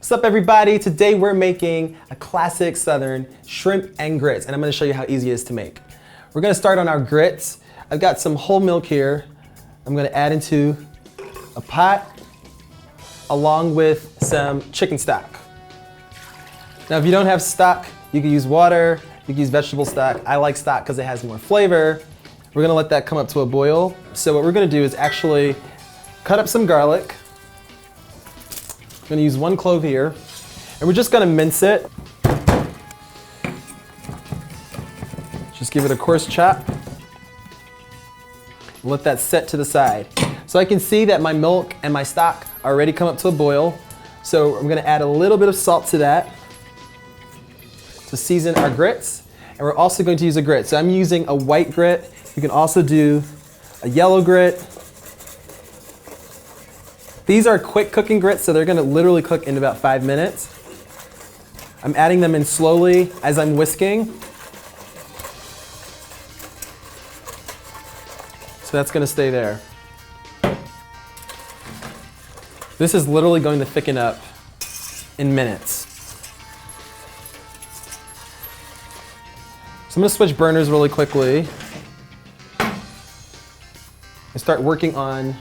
What's up, everybody? Today we're making a classic Southern shrimp and grits, and I'm gonna show you how easy it is to make. We're gonna start on our grits. I've got some whole milk here. I'm gonna add into a pot along with some chicken stock. Now, if you don't have stock, you can use water, you can use vegetable stock. I like stock because it has more flavor. We're gonna let that come up to a boil. So what we're gonna do is actually cut up some garlic. I'm gonna use 1 clove here, and we're just gonna mince it. Just give it a coarse chop. Let that set to the side. So I can see that my milk and my stock are already come up to a boil. So I'm gonna add a little bit of salt to that to season our grits. And we're also going to use a grit. So I'm using a white grit. You can also do a yellow grit. These are quick cooking grits, so they're gonna literally cook in about 5 minutes. I'm adding them in slowly as I'm whisking. So that's gonna stay there. This is literally going to thicken up in minutes. So I'm gonna switch burners really quickly and start working on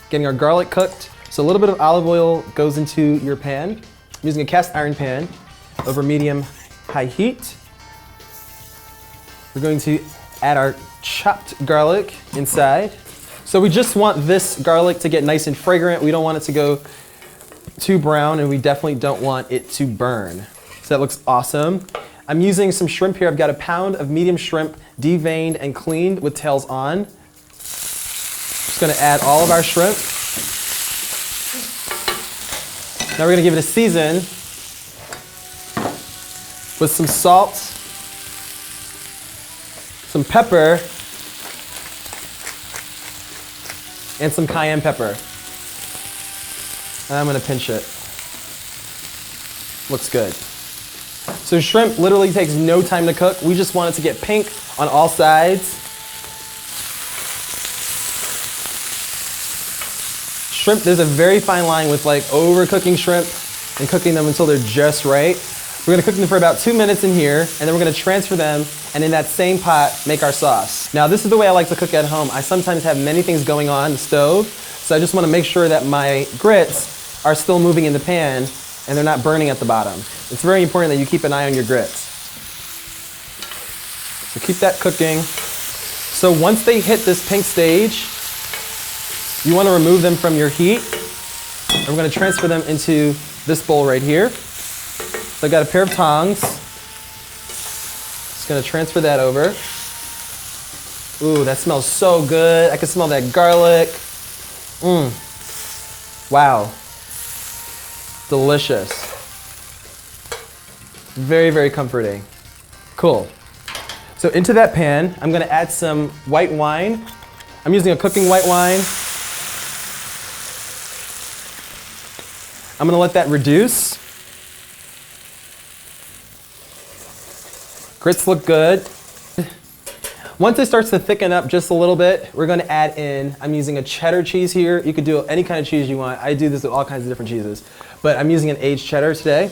getting our garlic cooked. So a little bit of olive oil goes into your pan. I'm using a cast iron pan over medium-high heat. We're going to add our chopped garlic inside. So we just want this garlic to get nice and fragrant. We don't want it to go too brown, and we definitely don't want it to burn. So that looks awesome. I'm using some shrimp here. I've got a pound of medium shrimp, deveined and cleaned with tails on. Just gonna add all of our shrimp. Now we're gonna give it a season with some salt, some pepper, and some cayenne pepper. And I'm gonna pinch it. Looks good. So shrimp literally takes no time to cook. We just want it to get pink on all sides. Shrimp, there's a very fine line with like overcooking shrimp and cooking them until they're just right. We're gonna cook them for about 2 minutes in here, and then we're gonna transfer them, and in that same pot, make our sauce. Now, this is the way I like to cook at home. I sometimes have many things going on the stove, so I just wanna make sure that my grits are still moving in the pan and they're not burning at the bottom. It's very important that you keep an eye on your grits. So keep that cooking. So once they hit this pink stage, you want to remove them from your heat. And we're going to transfer them into this bowl right here. So I've got a pair of tongs. Just going to transfer that over. Ooh, that smells so good. I can smell that garlic. Wow. Delicious. Very, very comforting. Cool. So into that pan, I'm going to add some white wine. I'm using a cooking white wine. I'm gonna let that reduce. Grits look good. Once it starts to thicken up just a little bit, we're gonna add in, I'm using a cheddar cheese here. You could do any kind of cheese you want. I do this with all kinds of different cheeses, but I'm using an aged cheddar today.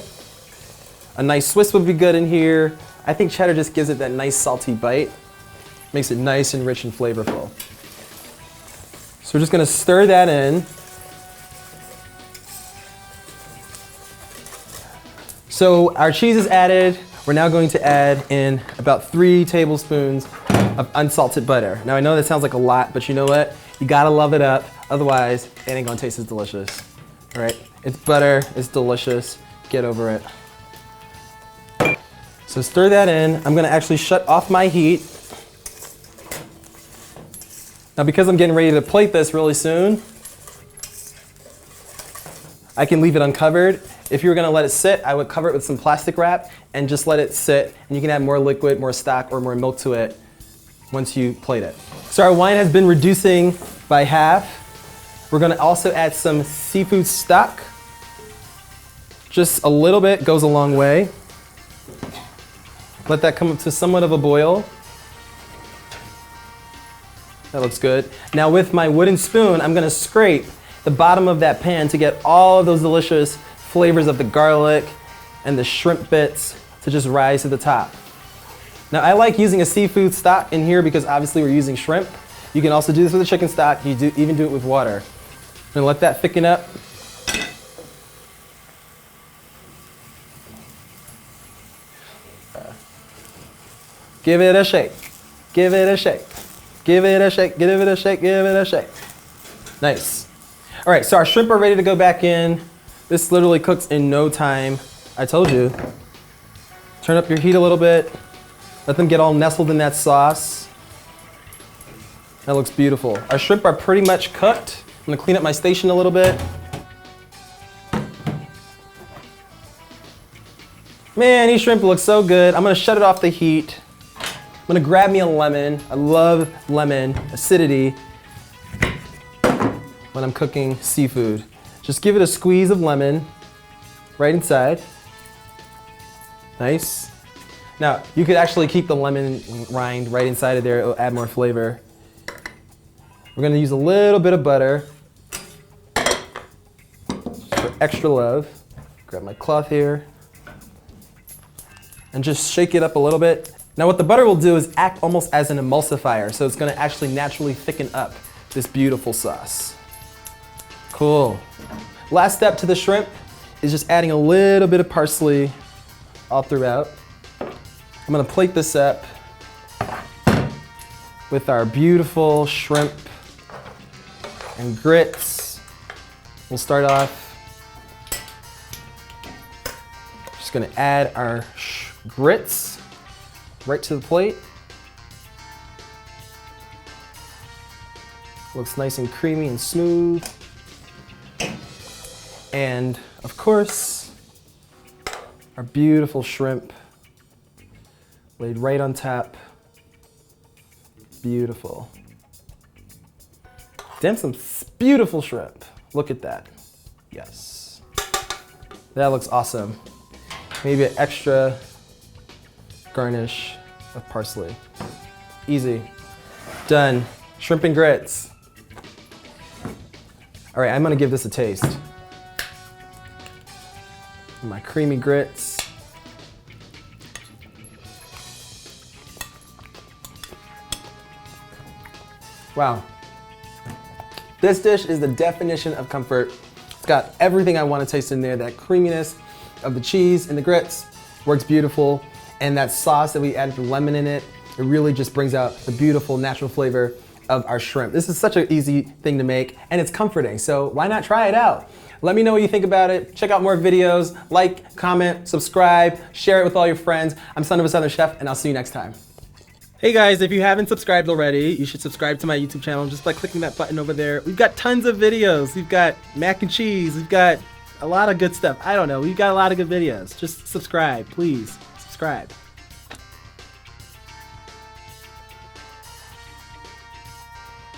A nice Swiss would be good in here. I think cheddar just gives it that nice salty bite. Makes it nice and rich and flavorful. So we're just gonna stir that in. So our cheese is added. We're now going to add in about 3 tablespoons of unsalted butter. Now I know that sounds like a lot, but you know what? You gotta love it up, otherwise it ain't gonna taste as delicious. All right, it's butter, it's delicious, get over it. So stir that in. I'm gonna actually shut off my heat. Now because I'm getting ready to plate this really soon, I can leave it uncovered. If you were gonna let it sit, I would cover it with some plastic wrap and just let it sit, and you can add more liquid, more stock, or more milk to it once you plate it. So our wine has been reducing by half. We're gonna also add some seafood stock. Just a little bit goes a long way. Let that come up to somewhat of a boil. That looks good. Now with my wooden spoon, I'm gonna scrape the bottom of that pan to get all of those delicious flavors of the garlic and the shrimp bits to just rise to the top. Now I like using a seafood stock in here because obviously we're using shrimp. You can also do this with a chicken stock. You even do it with water. I'm gonna let that thicken up. Give it a shake. Give it a shake. Give it a shake. Give it a shake. Give it a shake. Nice. All right, so our shrimp are ready to go back in. This literally cooks in no time. I told you. Turn up your heat a little bit. Let them get all nestled in that sauce. That looks beautiful. Our shrimp are pretty much cooked. I'm gonna clean up my station a little bit. Man, these shrimp look so good. I'm gonna shut it off the heat. I'm gonna grab me a lemon. I love lemon acidity when I'm cooking seafood. Just give it a squeeze of lemon right inside. Nice. Now, you could actually keep the lemon rind right inside of there. It'll add more flavor. We're gonna use a little bit of butter for extra love. Grab my cloth here and just shake it up a little bit. Now what the butter will do is act almost as an emulsifier, so it's gonna actually naturally thicken up this beautiful sauce. Cool. Last step to the shrimp is just adding a little bit of parsley all throughout. I'm gonna plate this up with our beautiful shrimp and grits. We'll start off. Just gonna add our grits right to the plate. Looks nice and creamy and smooth. And of course, our beautiful shrimp laid right on top. Beautiful. Damn, some beautiful shrimp. Look at that. Yes. That looks awesome. Maybe an extra garnish of parsley. Easy. Done. Shrimp and grits. All right, I'm gonna give this a taste. My creamy grits. Wow. This dish is the definition of comfort. It's got everything I want to taste in there. That creaminess of the cheese and the grits works beautiful. And that sauce that we added the lemon in it, it really just brings out the beautiful natural flavor of our shrimp. This is such an easy thing to make and it's comforting. So why not try it out? Let me know what you think about it. Check out more videos, like, comment, subscribe, share it with all your friends. I'm Son of a Southern Chef and I'll see you next time. Hey guys, if you haven't subscribed already, you should subscribe to my YouTube channel just by clicking that button over there. We've got tons of videos. We've got mac and cheese. We've got a lot of good stuff. I don't know. We've got a lot of good videos. Just subscribe, please. Subscribe.